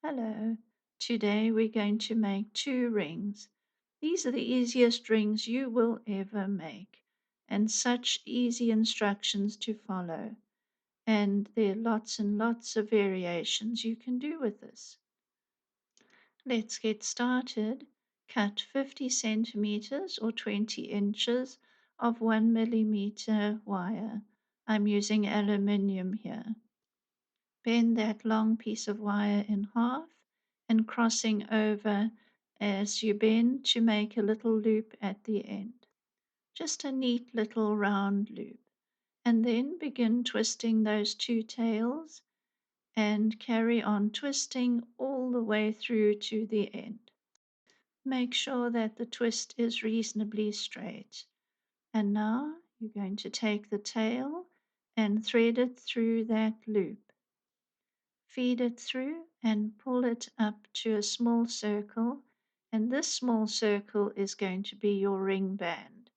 Hello. Today we're going to make two rings. These are the easiest rings you will ever make, and such easy instructions to follow. And there are lots and lots of variations you can do with this. Let's get started. Cut 50 centimeters or 20 inches of 1 millimeter wire. I'm using aluminium here. Bend that long piece of wire in half and crossing over as you bend to make a little loop at the end. Just a neat little round loop. And then begin twisting those two tails and carry on twisting all the way through to the end. Make sure that the twist is reasonably straight. And now you're going to take the tail and thread it through that loop. Feed it through and pull it up to a small circle. And this small circle is going to be your ring band.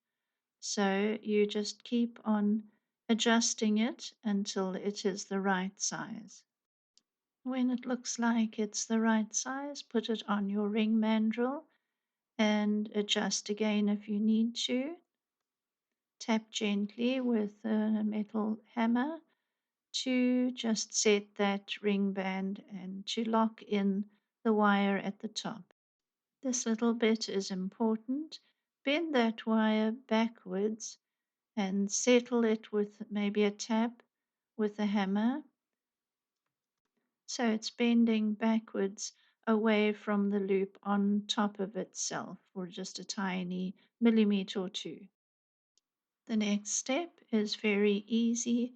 So you just keep on adjusting it until it is the right size. When it looks like it's the right size, put it on your ring mandrel and adjust again if you need to. Tap gently with a metal hammer to just set that ring band and to lock in the wire at the top. This little bit is important. Bend that wire backwards and settle it with maybe a tap with a hammer so it's bending backwards away from the loop on top of itself for just a tiny millimeter or two. The next step is very easy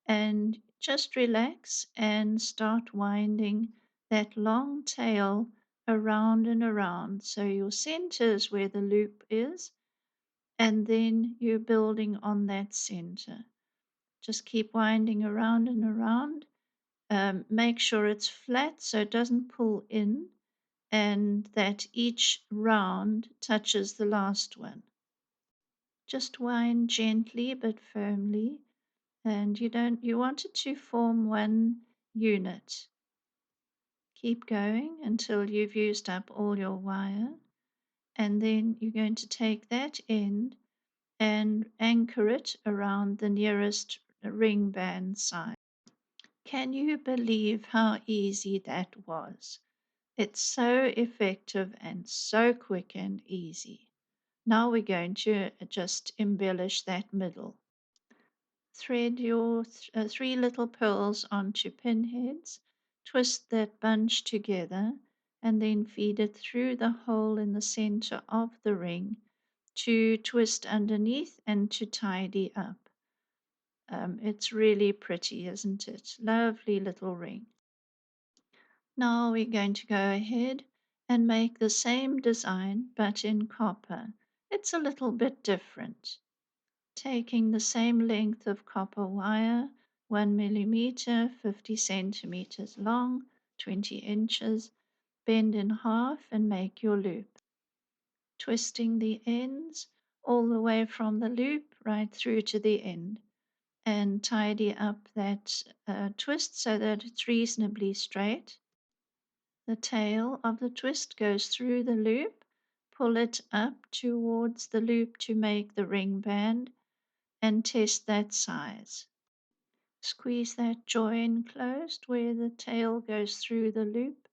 and just relax and start winding that long tail around and around. So your center is where the loop is, and then you're building on that center. Just keep winding around and around. Make sure it's flat so it doesn't pull in, and that each round touches the last one. Just wind gently but firmly, and you want it to form one unit. Keep going until you've used up all your wire, and then you're going to take that end and anchor it around the nearest ring band side. Can you believe how easy that was? It's so effective and so quick and easy. Now we're going to just embellish that middle. Thread your three little pearls onto pinheads, twist that bunch together, and then feed it through the hole in the center of the ring to twist underneath and to tidy up. It's really pretty, isn't it? Lovely little ring. Now we're going to go ahead and make the same design but in copper. It's a little bit different. Taking the same length of copper wire, 1 millimeter, 50 centimeters long, 20 inches, bend in half and make your loop. Twisting the ends all the way from the loop right through to the end and tidy up that twist so that it's reasonably straight. The tail of the twist goes through the loop. Pull it up towards the loop to make the ring band and test that size. Squeeze that join closed where the tail goes through the loop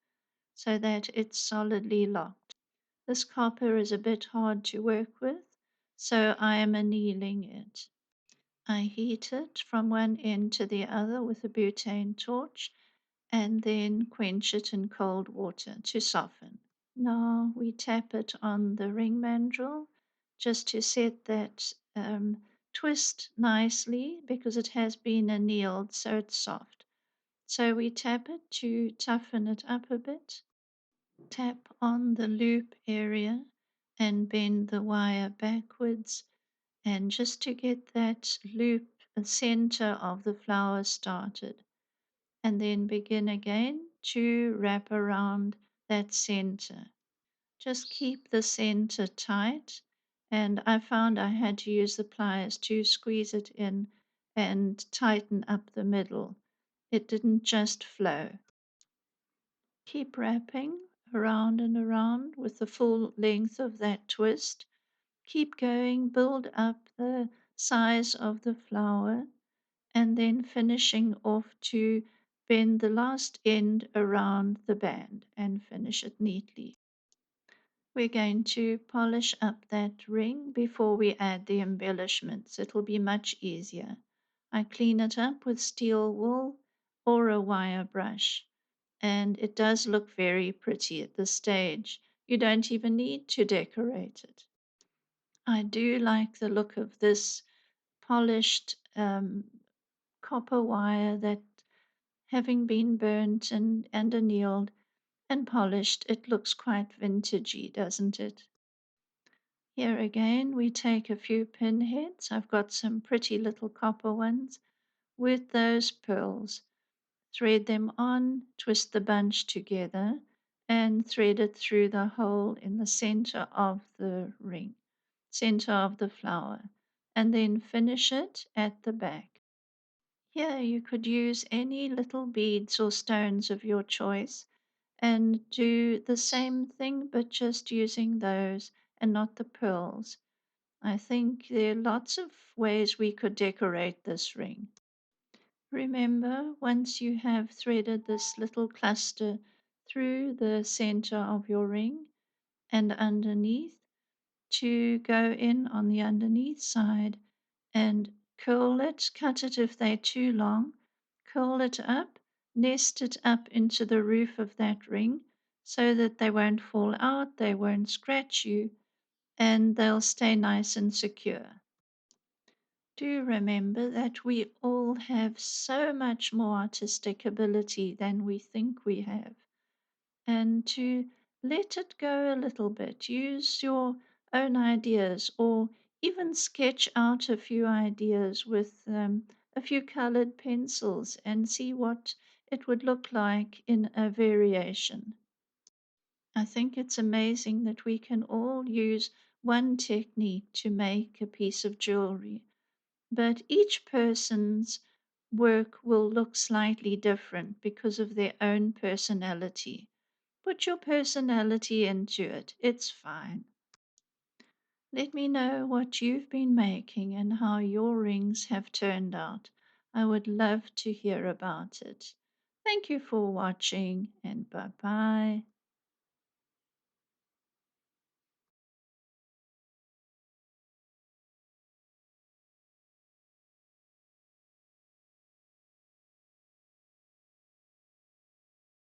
so that it's solidly locked. This copper is a bit hard to work with, so I am annealing it. I heat it from one end to the other with a butane torch and then quench it in cold water to soften. Now we tap it on the ring mandrel just to set that twist nicely because it has been annealed so it's soft. So we tap it to toughen it up a bit. Tap on the loop area and bend the wire backwards and just to get that loop center of the flower started. And then begin again to wrap around that center. Just keep the center tight. And I found I had to use the pliers to squeeze it in and tighten up the middle. It didn't just flow. Keep wrapping around and around with the full length of that twist. Keep going, build up the size of the flower, and then finishing off to bend the last end around the band and finish it neatly. We're going to polish up that ring before we add the embellishments. It'll be much easier. I clean it up with steel wool or a wire brush, and it does look very pretty at this stage. You don't even need to decorate it. I do like the look of this polished copper wire that, having been burnt and annealed and polished, it looks quite vintagey, doesn't it? Here again, we take a few pinheads. I've got some pretty little copper ones with those pearls. Thread them on, twist the bunch together, and thread it through the hole in the center of the ring, center of the flower, and then finish it at the back. Here you could use any little beads or stones of your choice and do the same thing, but just using those and not the pearls. I think there are lots of ways we could decorate this ring. Remember, once you have threaded this little cluster through the center of your ring and underneath, to go in on the underneath side and curl it, cut it if they're too long, curl it up, nest it up into the roof of that ring so that they won't fall out, they won't scratch you, and they'll stay nice and secure. Do remember that we all have so much more artistic ability than we think we have, and to let it go a little bit. Use your own ideas, or even sketch out a few ideas with a few colored pencils and see what it would look like in a variation. I think it's amazing that we can all use one technique to make a piece of jewelry, but each person's work will look slightly different because of their own personality. Put your personality into it, it's fine. Let me know what you've been making and how your rings have turned out. I would love to hear about it. Thank you for watching, and bye bye.